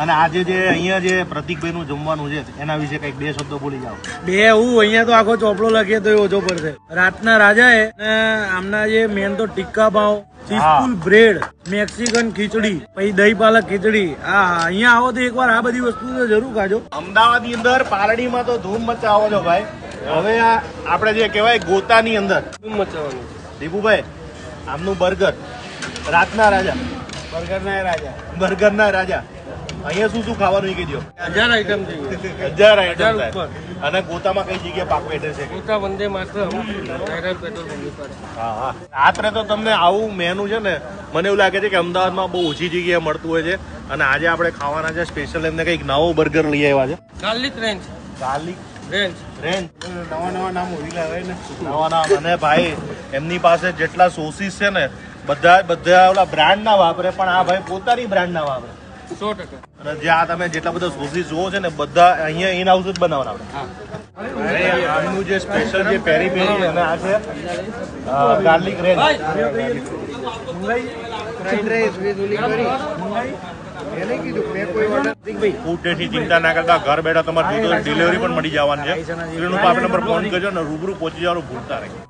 અને આજે જે અહીંયા જે પ્રતિકભાઈ નું જમવાનું છે એના વિશે કઈક બે શબ્દો બોલી જાઓ. બે હું અહીંયા તો આખો ચોપડો લખીએ તો ઓછો પડશે. રાતના રાજા એ આમના જે મેન તો ટિક્કા ભાવ, ચીઝફુલ બ્રેડ, મેક્સિકન ખીચડી, પછી દહીં પાલક ખીચડી. અહીંયા આવો તો એકવાર આ બધી વસ્તુ તો જરૂર ખાજો. અમદાવાદ ની અંદર પાલડીમાં તો ધૂમ મચાવો છો ભાઈ. હવે આ આપણે જે કહેવાય ગોતાની અંદર ધૂમ મચાવવાનું. દીપુભાઈ આમનું બર્ગર, રાતના રાજા, બર્ગરના રાજા. અહીંયા શું શું ખાવાનું એ કીધો? 1000 આઈટમ છે. 1000 આઈટમ થાય. અને ગોતામાં કઈ જગ્યાએ પાકું એડ્રેસ છે? ગોતા વંદે માતરમ, નાયરા પેટ્રોલ પંપ પર. હા હા. રાત્રે તો તમને આવું મેનુ છે ને, મને એવું લાગે છે કે અમદાવાદમાં બહુ ઓછી જગ્યાએ મળતું હોય છે. અને આજે આપણે ખાવાના છે સ્પેશિયલ એમને કંઈક નવો બર્ગર લઈ આવ્યા છે. Garlic range. Garlic range. નવા નામ ઉભી લાવે ને, નવા નામ. અને ભાઈ એમની પાસે જેટલા સોસીસ છે ને બધા ઓલા બ્રાન્ડ ના વાપરે, પણ આ ભાઈ પોતાની બ્રાન્ડ ના વાપરે. 100%. અને જે આ તમે જેટલા બધા સોસીસ જોવો છે ને બધા અહીંયા ઇન હાઉસ જ બનાવવાના. આમનું જે સ્પેશિયલ જે પેરી પેરી અને આ છે ગાર્લિક રેન્જ. ફૂડ ટેસ્ટની ચિંતા ના કરતા ઘર બેઠા તમારે ડિલિવરી પણ મળી જવાની છે. સ્ક્રીન ઉપર આપણા નંબર ફોન કરજો ને રૂબરૂ પહોંચી જવાનું ભૂલતા નહીં.